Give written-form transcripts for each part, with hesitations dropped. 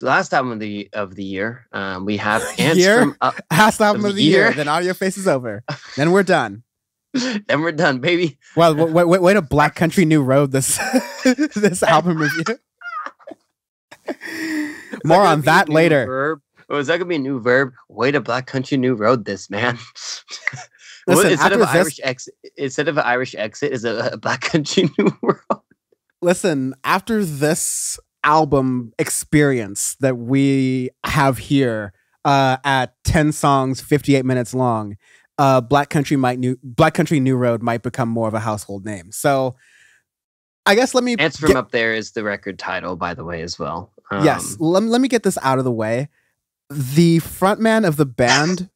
last album of the year. We have Ants Year? from Up Last of album the of the year. year. Then Audioface is over. Then we're done. Then we're done, baby. Well, way to Black Country New Road this this album review. More on that later. Verb? Or is that gonna be a new verb? Way to Black Country New Road this, man. Listen, instead of after Irish exit, is a Black Country New World. Listen, after this album experience that we have here at 10 songs, 58 minutes long, Black Country New Road might become more of a household name. So I guess let me Ants from Up There is the record title, by the way, as well. Yes, let me get this out of the way. The frontman of the band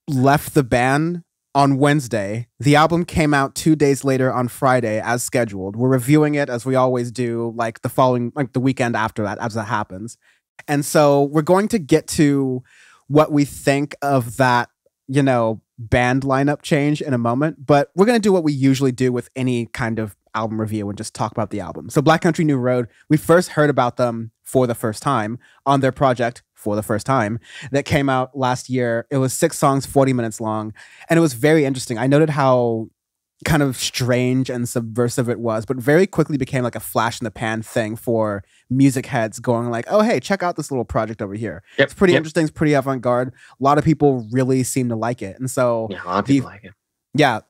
left the band on Wednesday. The album came out 2 days later on Friday as scheduled. We're reviewing it as we always do, like the weekend after that, as that happens. And so we're going to get to what we think of that, band lineup change in a moment. But we're going to do what we usually do with any kind of album review and just talk about the album. So Black Country New Road, we first heard about them for the first time on their project For the First Time that came out last year. It was 6 songs, 40 minutes long, and it was very interesting. I noted how kind of strange and subversive it was, but very quickly became like a flash in the pan thing for music heads going like, oh, hey, check out this little project over here. It's pretty interesting. It's pretty avant-garde. A lot of people really seem to like it. And so yeah, a lot of people like it. Yeah,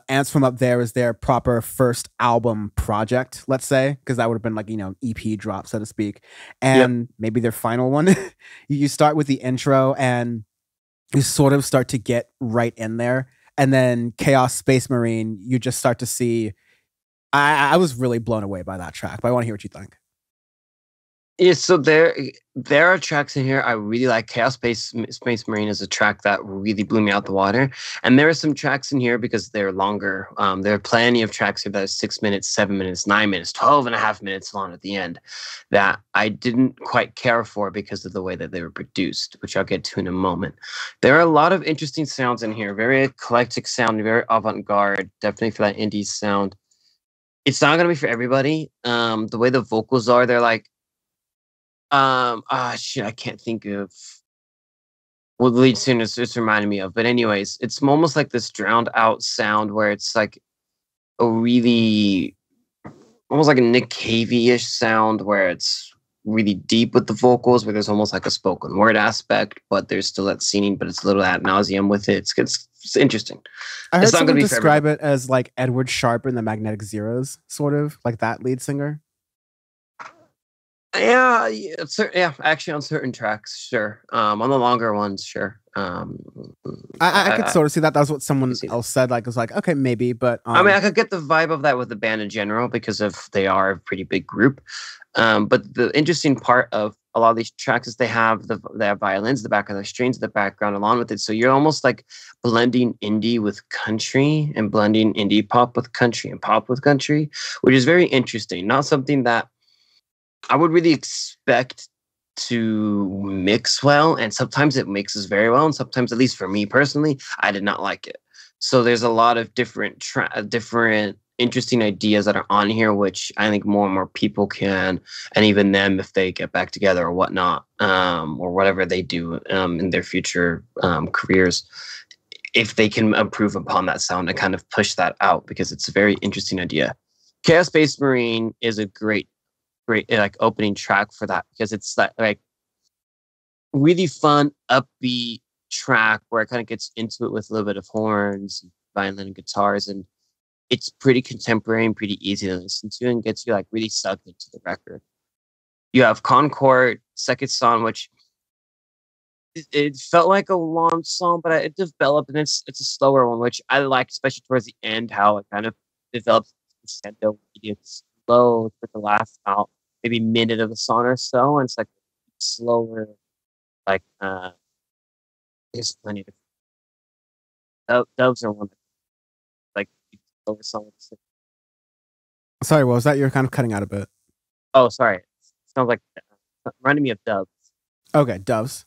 Ants from Up There is their proper first album project, let's say, because that would have been like, EP drop, so to speak. And maybe their final one. You start with the intro and you sort of start to get right in there. And then Chaos Space Marine, you just start to see. I was really blown away by that track, but I want to hear what you think. Yeah, so there are tracks in here I really like. Chaos Space Marine is a track that really blew me out the water. And there are some tracks in here because they're longer. There are plenty of tracks here that are 6 minutes, 7 minutes, 9 minutes, 12 and a half minutes long at the end that I didn't quite care for because of the way that they were produced, which I'll get to in a moment. There are a lot of interesting sounds in here, very eclectic sound, very avant-garde, definitely for that indie sound. It's not going to be for everybody. The way the vocals are, they're like, shit, I can't think of what the lead singer is reminding me of. But anyways, it's almost like this drowned out sound where it's like a really, almost like a Nick Cave-ish sound where it's really deep with the vocals, where there's almost like a spoken word aspect, but there's still that singing, but it's a little ad nauseum with it. It's interesting. I heard someone describe it as like Edward Sharpe in the Magnetic Zeros, sort of like that lead singer. Yeah, actually on certain tracks, sure. On the longer ones, sure. I could sort of see that. That was what someone else said. Like, it was like, okay, maybe, but I mean, I could get the vibe of that with the band in general because they are a pretty big group. But the interesting part of a lot of these tracks is they have violins in the background, the strings in the background along with it. So you're almost like blending indie with country and blending indie pop with country and pop with country, which is very interesting. Not something that I would really expect to mix well, and sometimes it mixes very well, and sometimes, at least for me personally, I did not like it. So there's a lot of different interesting ideas that are on here, which I think more and more people can, and even them if they get back together or whatnot, or whatever they do in their future careers, if they can improve upon that sound and kind of push that out, because it's a very interesting idea. Chaos Space Marine is a great like opening track for that, because it's like really fun, upbeat track where it kind of gets into it with a little bit of horns, violin, and guitars, and it's pretty contemporary and pretty easy to listen to and gets you like really sucked into the record. You have Concord, second song, which it felt like a long song, but it developed, and it's a slower one, which I like, especially towards the end, how it kind of develops it's slow for the last out maybe minute of the song or so, and it's like slower, like there's plenty of doves are one like slower songs. Sorry, what was that? You're kind of cutting out a bit. Oh, sorry. It sounds like reminding me of doves. Okay, doves.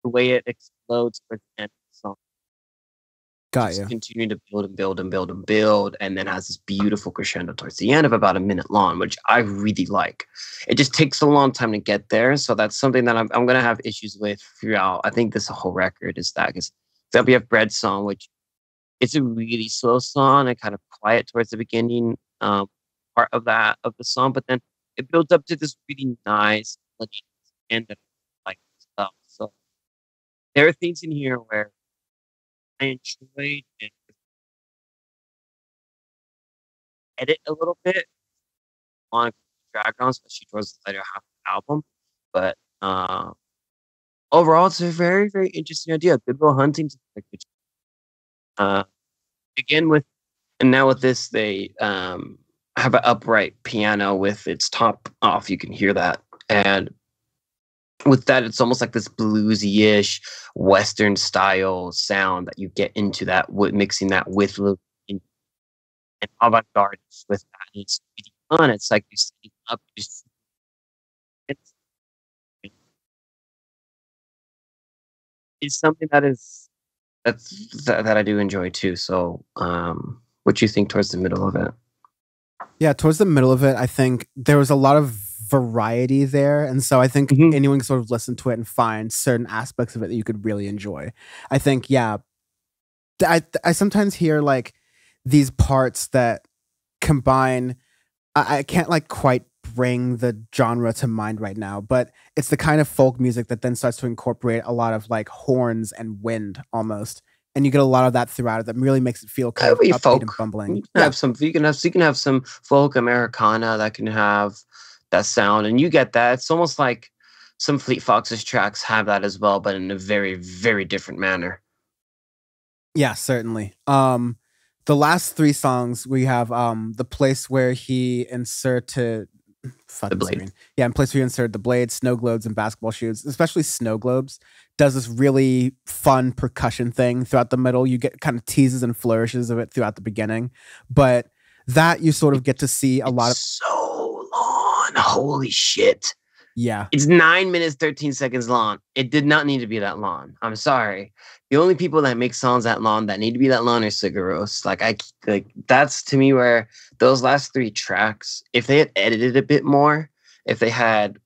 The way it explodes towards the end of the song. Got just you. continuing to build and build and build and build, and then has this beautiful crescendo towards the end of about a minute long, which I really like. It just takes a long time to get there, so that's something that I'm gonna have issues with throughout. I think this whole record is that because we have Bread Song, which it's a really slow song and kind of quiet towards the beginning part of the song, but then it builds up to this really nice melody and that I like stuff. So there are things in here where I enjoyed and edit a little bit on drag on, especially towards the later half of the album. But overall, it's a very, very interesting idea. Good Will Huntington. Uh, again, now with this, they have an upright piano with its top off. You can hear that. And with that, it's almost like this bluesy-ish Western style sound that you get into that, mixing that with and avant-garde with that. And it's really fun. It's like you're sitting up, it's, it's something that I do enjoy too. So, what do you think towards the middle of it? Yeah, towards the middle of it, I think there was a lot of variety there. And so I think anyone can sort of listen to it and find certain aspects of it that you could really enjoy. I think, yeah, I sometimes hear like these parts that combine, I can't like quite bring the genre to mind right now, but it's the kind of folk music that then starts to incorporate a lot of like horns and wind almost. And you get a lot of that throughout it that really makes it feel kind of upbeat folk and bumbling. You can have some folk Americana that can have that sound, and you get that. It's almost like some Fleet Foxes tracks have that as well, but in a very, very different manner. Yeah, certainly. The last three songs we have the place where he inserted The Blade. screen. Yeah, in place where he inserted the blade, snow globes, and basketball shoes, especially snow globes, does this really fun percussion thing throughout the middle. You get kind of teases and flourishes of it throughout the beginning, but that you sort of get to see a lot of so long. Holy shit. Yeah. It's 9 minutes, 13 seconds long. It did not need to be that long. I'm sorry. The only people that make songs that long that need to be that long are Sigaros. Like that's to me where those last three tracks, if they had edited a bit more, if they had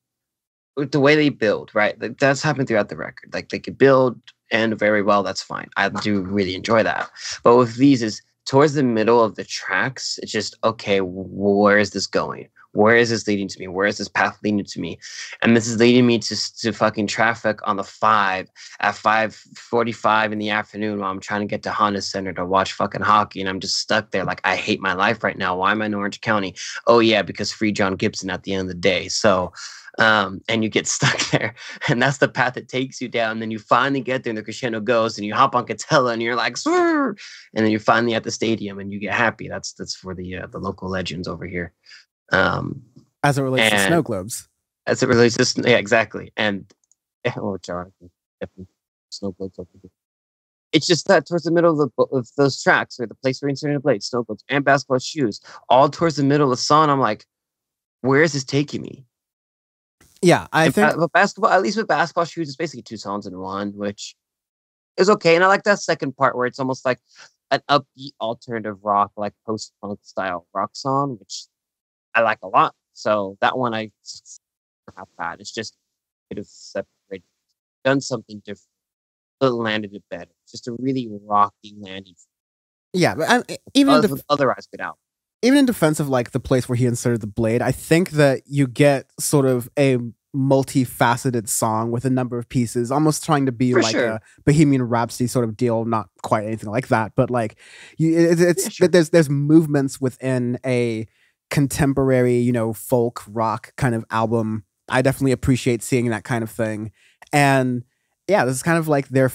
the way they build, right? Like, that's happened throughout the record. Like they could build and very well, that's fine. I do really enjoy that. But with these is towards the middle of the tracks, it's just okay, where is this going? Where is this leading to me? Where is this path leading to me? And this is leading me to fucking traffic on the 5 at 5:45 in the afternoon while I'm trying to get to Honda Center to watch fucking hockey. And I'm just stuck there. Like, I hate my life right now. Why am I in Orange County? Oh yeah, because free John Gibson at the end of the day. So, and you get stuck there. And that's the path it takes you down. And then you finally get there and the crescendo goes and you hop on Catella and you're like, Swirr! And then you're finally at the stadium and you get happy. That's for the local legends over here. As it relates to snow globes. As it relates to yeah, exactly. And snow globes over here. It's just that towards the middle of those tracks, or the place where inserting a blade, snow globes, and basketball shoes, all towards the middle of the song. I'm like, where is this taking me? Yeah, I think basketball, at least with basketball shoes, it's basically two songs in one, which is okay. And I like that second part where it's almost like an upbeat alternative rock, like post-punk style rock song, which I like a lot. So that one I not bad. It's just could have separated, done something different, but landed it better. It's just a really rocky landing. Yeah, but even otherwise good out. Even in defense of like the place where he inserted the blade, I think that you get sort of a multifaceted song with a number of pieces, almost trying to be For like sure. a Bohemian Rhapsody sort of deal, not quite anything like that, but like there's movements within a contemporary, folk rock kind of album. I definitely appreciate seeing that kind of thing. And yeah, this is kind of like their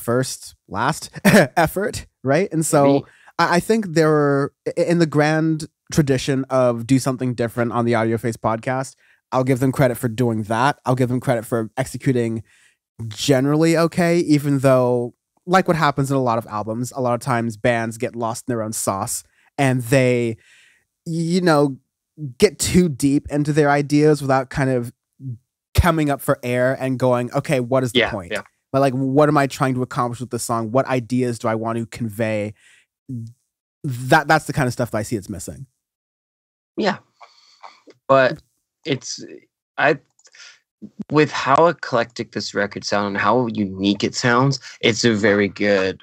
last effort, right? And so I think they're in the grand tradition of do something different on the Audioface podcast. I'll give them credit for doing that. I'll give them credit for executing generally okay, even though, like what happens in a lot of albums, a lot of times bands get lost in their own sauce and they, get too deep into their ideas without kind of coming up for air and going, okay, what is the point? Yeah. But like, what am I trying to accomplish with this song? What ideas do I want to convey? that's the kind of stuff that I see it's missing. Yeah, but it's I with how eclectic this record sounds and how unique it sounds, it's a very good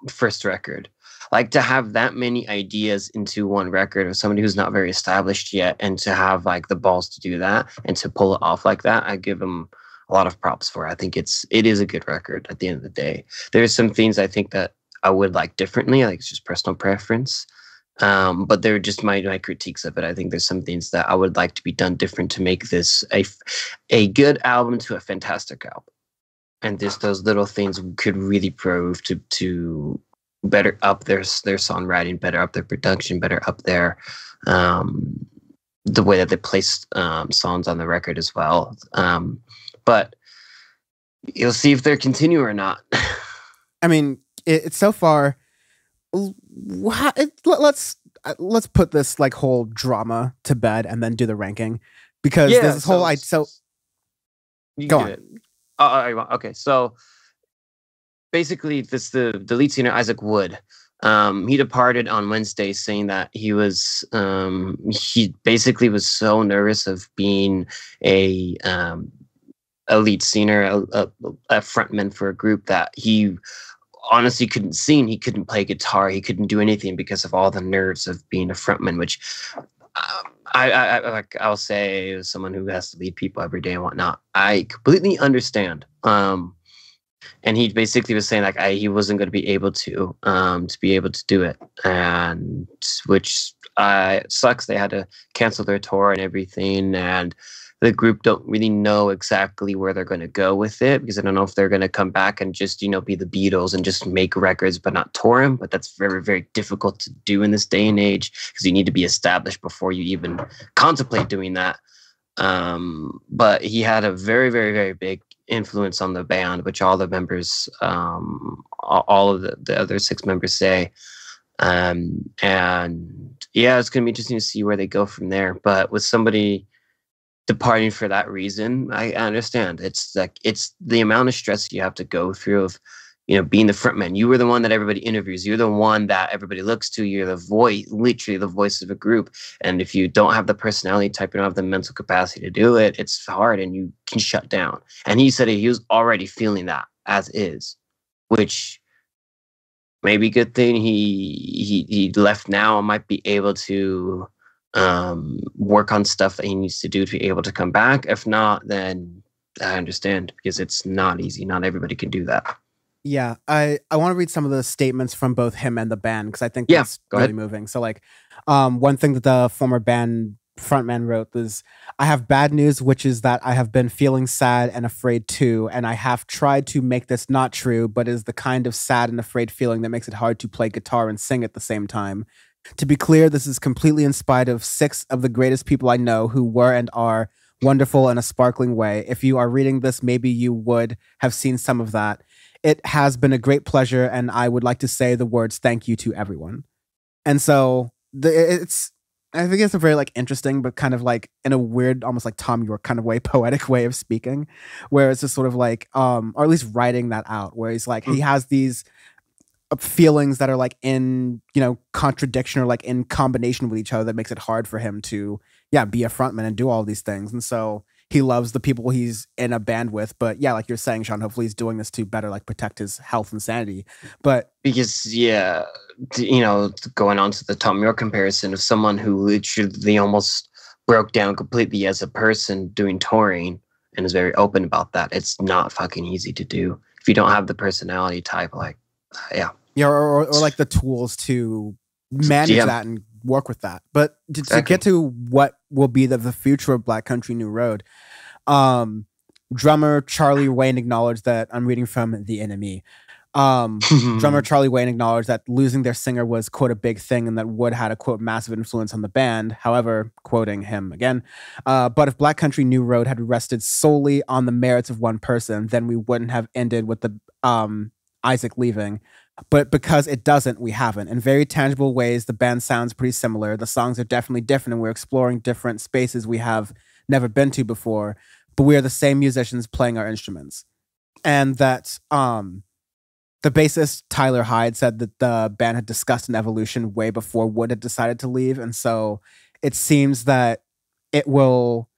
first record. Like to have that many ideas into one record of somebody who's not very established yet, and to have like the balls to do that and to pull it off like that, I give them a lot of props for. I think it is a good record at the end of the day. There's some things I think that I would like differently. Like it's just personal preference. But they're just my critiques of it. I think there's some things that I would like to be done different to make this a good album to a fantastic album. And just those little things could really prove to better up their songwriting, better up their production, better up their the way that they place songs on the record as well. But you'll see if they're continue or not. I mean, it's so far. Let's put this like whole drama to bed and then do the ranking, because there's this whole go on. Okay, so basically, the lead singer Isaac Wood. He departed on Wednesday, saying that he basically was so nervous of being a lead singer, a frontman for a group, that he honestly couldn't sing, he couldn't play guitar, he couldn't do anything because of all the nerves of being a frontman, which I'll say, as someone who has to lead people every day and whatnot, I completely understand. And he basically was saying like he wasn't going to be able to do it, and which sucks. They had to cancel their tour and everything, and the group don't really know exactly where they're going to go with it, because I don't know if they're going to come back and just, be the Beatles and just make records but not tour them. But that's very, very difficult to do in this day and age, because you need to be established before you even contemplate doing that. But he had a very, very, very big influence on the band, which all the members, all of the other 6 members say. And yeah, it's going to be interesting to see where they go from there. But with somebody departing for that reason, I understand. It's like, it's the amount of stress you have to go through of, being the frontman. You were the one that everybody interviews. You're the one that everybody looks to. You're the voice, literally the voice of a group. And if you don't have the personality type, you don't have the mental capacity to do it, it's hard and you can shut down. And he said he was already feeling that as is, which maybe good thing he left now and might be able to work on stuff that he needs to do to be able to come back. If not, then I understand, because it's not easy. Not everybody can do that. Yeah, I want to read some of the statements from both him and the band, because I think that's really moving. So like, one thing that the former band frontman wrote was, "I have bad news, which is that I have been feeling sad and afraid too, and I have tried to make this not true, but is the kind of sad and afraid feeling that makes it hard to play guitar and sing at the same time. To be clear, this is completely in spite of 6 of the greatest people I know who were and are wonderful in a sparkling way. If you are reading this, maybe you would have seen some of that. It has been a great pleasure, and I would like to say the words thank you to everyone." And so I think it's a very like interesting, but kind of like in a weird, almost like Tom York kind of way, poetic way of speaking, where it's just sort of like, or at least writing that out, where he's like, he has these feelings that are like in, contradiction or like in combination with each other, that makes it hard for him to, be a frontman and do all these things. And so he loves the people he's in a band with, but yeah, like you're saying, Sean, hopefully he's doing this to better like protect his health and sanity. But because going on to the Tom York comparison of someone who literally almost broke down completely as a person doing touring and is very open about that, it's not fucking easy to do if you don't have the personality type. Like, or like the tools to manage that and work with that. But to get to what will be the future of Black Country New Road, drummer Charlie Wayne acknowledged that, I'm reading from The NME, drummer Charlie Wayne acknowledged that losing their singer was, quote, a big thing, and that Wood had a, quote, massive influence on the band. However, quoting him again, but if Black Country New Road had rested solely on the merits of one person, then we wouldn't have ended with the Isaac leaving. But because it doesn't, we haven't. In very tangible ways, the band sounds pretty similar. The songs are definitely different, and we're exploring different spaces we have never been to before. But we are the same musicians playing our instruments. And that The bassist Tyler Hyde said that the band had discussed an evolution way before Wood had decided to leave, and so it seems that it will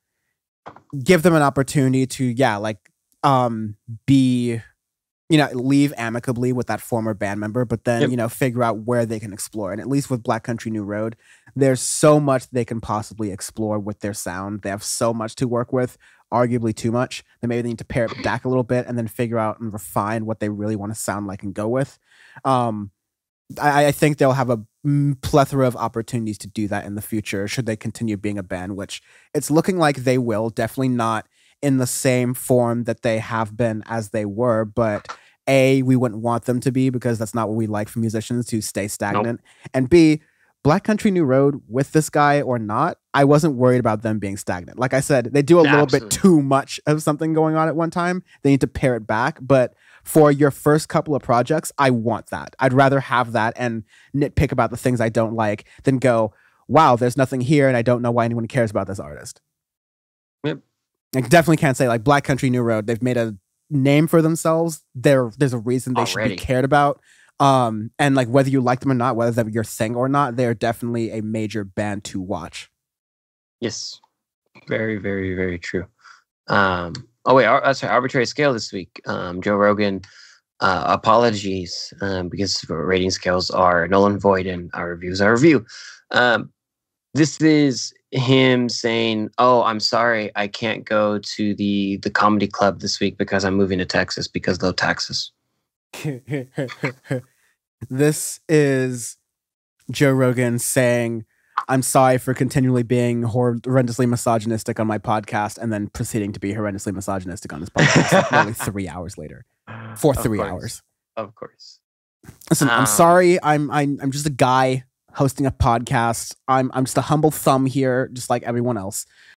give them an opportunity to, be, leave amicably with that former band member, but then, figure out where they can explore. And at least with Black Country New Road, there's so much they can possibly explore with their sound. They have so much to work with, arguably too much. That maybe they need to pare it back a little bit and then figure out and refine what they really want to sound like and go with. I think they'll have a plethora of opportunities to do that in the future should they continue being a band, which it's looking like they will. Definitely not in the same form that they have been as they were, but A, we wouldn't want them to be because that's not what we like for musicians, to stay stagnant. Nope. And B, Black Country New Road, with this guy or not, I wasn't worried about them being stagnant. Like I said, they do a little bit too much of something going on at one time. They need to pare it back, but for your first couple of projects, I want that. I'd rather have that and nitpick about the things I don't like than go, wow, there's nothing here and I don't know why anyone cares about this artist. Yep. I definitely can't say like Black Country New Road. They've made a name for themselves. There's a reason they should be cared about. And like whether you like them or not, whether they're your thing or not, they're definitely a major band to watch. Yes, very, very, very true. Arbitrary Scale this week. Joe Rogan, apologies because rating scales are null and void, and our reviews are review. This is him saying, "Oh, I'm sorry, I can't go to the comedy club this week because I'm moving to Texas because low taxes." This is Joe Rogan saying, "I'm sorry for continually being horrendously misogynistic on my podcast," and then proceeding to be horrendously misogynistic on his podcast nearly 3 hours later. For 3 hours. Of course. Listen, I'm sorry. I'm just a guy hosting a podcast. I'm just a humble thumb here, just like everyone else.